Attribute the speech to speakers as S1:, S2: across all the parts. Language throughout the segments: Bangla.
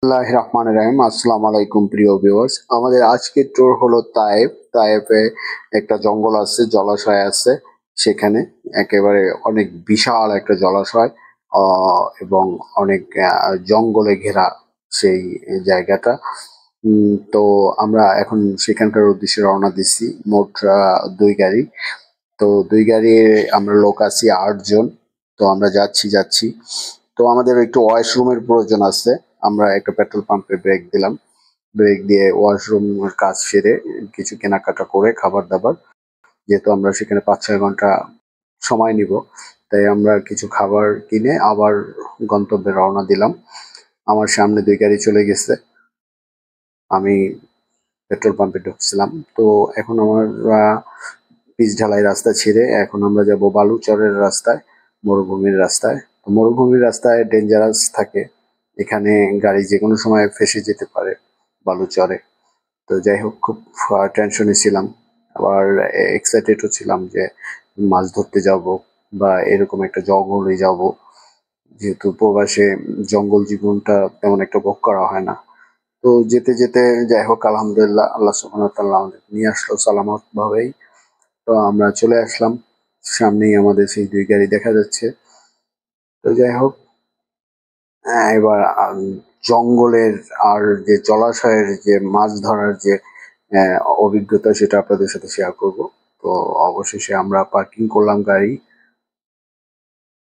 S1: বিসমিল্লাহির রহমানির রহিম। আসসালামু আলাইকুম প্রিয় ভিউয়ার্স। আমাদের আজকের ট্যুর হলো তায়েফ। তায়েফে একটা জঙ্গল আছে, জলাশয় আছে। সেখানে একেবারে অনেক বিশাল একটা জলাশয় এবং অনেক জঙ্গলে ঘেরা সেই জায়গাটা। তো আমরা এখন সেখানকার উদ্দেশ্যে রওনা দিচ্ছি। মোট ২ গাড়ি। তো ২ গাড়ি আমরা লোক আছি ৮ জন। তো আমরা যাচ্ছি। তো আমাদের একটু ওয়াশরুমের প্রয়োজন আছে। আমরা একটা পেট্রোল পাম্পে ব্রেক দিলাম। ব্রেক দিয়ে ওয়াশরুমের কাজ সেরে কিছু কেনাকাটা করে খাবার-দাবার, যেহেতু আমরা সেখানে ৫-৬ ঘন্টা সময় নিব, তাই আমরা কিছু খাবার কিনে আবার গন্তব্যে রওনা দিলাম। আমার সামনে ২ গাড়ি চলে গেছে। আমি পেট্রোল পাম্পে ঢুকছিলাম। তো এখন আমরা পিচ ঢালাই রাস্তা ছেড়ে এখন আমরা যাব বালুচরের রাস্তায়, মরুভূমির রাস্তায়। তো মরুভূমির রাস্তায় ডেঞ্জারাস থাকে। এখানে গাড়ি যেকোনো সময় ফেঁসে যেতে পারে বালুচরে। তো যাই হোক, খুব টেনশনে ছিলাম। আবার এক্সাইটেডও ছিলাম যে মাছ ধরতে যাব বা এরকম একটা জঙ্গলে যাব। যেহেতু প্রবাসে জঙ্গল জীবনটা তেমন একটা ভোগ করা হয় না। তো যেতে যাই হোক, আলহামদুলিল্লাহ আল্লাহ সুবহানাহু ওয়া তাআলা আমাদের নিয়ে আসলো সালামত ভাবেই। তো আমরা চলে আসলাম। সামনেই আমাদের সেই ২ গাড়ি দেখা যাচ্ছে। তো যাই হোক, এবার জঙ্গলের আর যে জলাশয়ের যে মাছ ধরার যে অভিজ্ঞতা, সেটা আপনাদের সাথে শেয়ার করব। তো অবশেষে আমরা পার্কিং করলাম গাড়ি।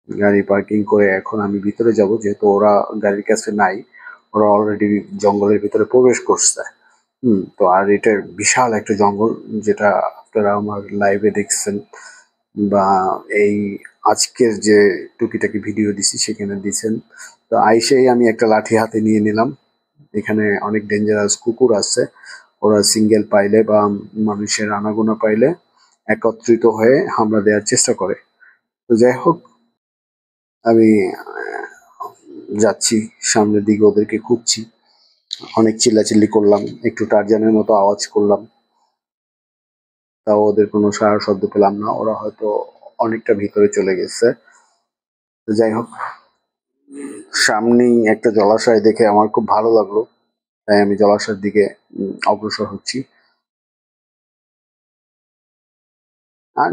S1: গাড়ি পার্কিং করে এখন আমি ভিতরে যাব, যেহেতু ওরা গাড়ির কাছে নাই। ওরা অলরেডি জঙ্গলের ভিতরে প্রবেশ করছে। তো আর এটা বিশাল একটা জঙ্গল, যেটা আপনারা আমার লাইভে দেখছেন বা এই আজকের যে টুকিটাকি ভিডিও দিছি সেখানে দিছেন। তো আইসেই আমি একটা লাঠি হাতে নিয়ে নিলাম। এখানে অনেক ডেঞ্জারাস কুকুর আছে। ওরা সিঙ্গেল পাইলে বা মানুষের আনাগোনা পাইলে একত্রিত হয়ে হামলা দেওয়ার চেষ্টা করে। তো যাই হোক, আমি যাচ্ছি সামনের দিকে, ওদেরকে খুঁজছি। অনেক চিল্লাচিল্লি করলাম, একটু টারজানের মতো আওয়াজ করলাম, তাও ওদের কোনো সাড়া শব্দ পেলাম না। ওরা হয়তো অনেকটা ভিতরে চলে গেছে। তো যাই হোক, সামনেই একটা জলাশয় দেখে আমার খুব ভালো লাগলো, তাই আমি জলাশয়ের দিকে অগ্রসর হচ্ছি। আর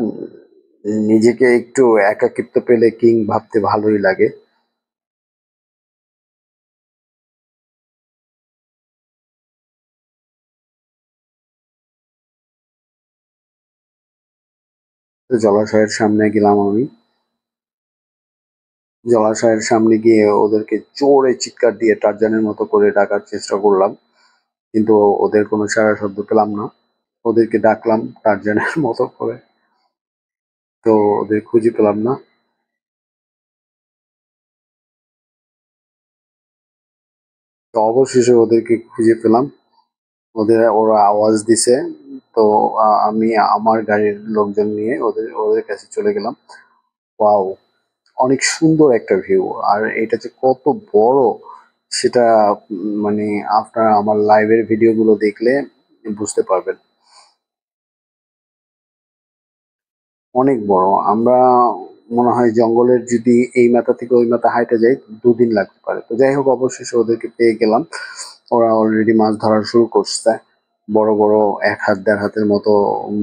S1: নিজেকে একটু একাকিত্ব পেলে কিং ভাবতে ভালোই লাগে। তো জলাশয়ের সামনে গেলাম আমি। জলাশয়ের সামনে গিয়ে ওদেরকে জোরে চিৎকার দিয়ে টারজানের মতো করে ডাকার চেষ্টা করলাম, কিন্তু ওদের কোনো সাড়া শব্দ পেলাম না। ওদেরকে ডাকলাম টারজানের মতো করে, তো ওদের খুঁজে পেলাম না। তো অবশেষে ওদেরকে খুঁজে পেলাম। ওরা আওয়াজ দিছে। তো আমি আমার গাড়ির লোকজন নিয়ে ওদের ওদের কাছে চলে গেলাম। ওয়াও! অনেক সুন্দর একটা ভিউ। আর এটা যে কত বড়, সেটা মানে আপনারা আমার লাইভের ভিডিওগুলো দেখলে বুঝতে পারবেন। অনেক বড়। আমরা মনে হয় জঙ্গলের যদি এই মাথা থেকে ওই মাথা হাঁইটা যাই ২ দিন লাগতে পারে। তো যাই হোক, অবশেষে ওদেরকে পেয়ে গেলাম। ওরা অলরেডি মাছ ধরা শুরু করছে। বড় ১ হাত ১.৫ হাতের মতো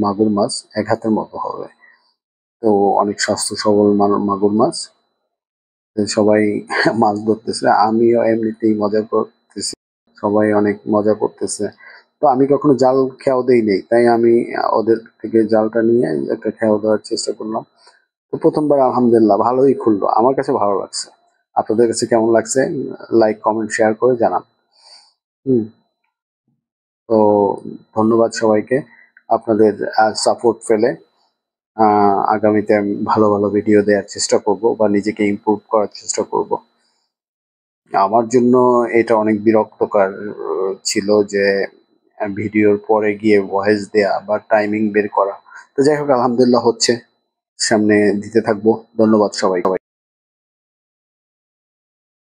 S1: মাগুর মাছ, ১ হাতের মতো হবে। তো অনেক স্বাস্থ্য সবল মাগুর মাছ। তো সবাই মাছ ধরতেছে। আমিও এমনিতেই মজা করতেছি। সবাই অনেক মজা করতেছে। তো আমি কখনো জাল খেয়াও দেই নাই। তাই আমি ওদের থেকে জালটা নিয়ে একটা খেয়াও দেওয়ার চেষ্টা করলাম। তো ১ম বার আলহামদুলিল্লাহ ভালোই খুললো। আমার কাছে ভালো লাগছে। আপনাদের কাছে কেমন লাগছে? লাইক, কমেন্ট, শেয়ার করে জানান। হুম। তো ধন্যবাদ সবাইকে। আপনাদের সাপোর্ট পেলে আগামীতে আমি ভালো ভিডিও দেওয়ার চেষ্টা করব বা নিজেকে ইমপ্রুভ করার চেষ্টা করব। আমার জন্য এটা অনেক বিরক্তকর ছিল যে ভিডিওর পরে গিয়ে ভয়েস দেয়া বা টাইমিং বের করা। তো যাই হোক, আলহামদুলিল্লাহ হচ্ছে। সামনে দিতে থাকবো। ধন্যবাদ সবাইকে।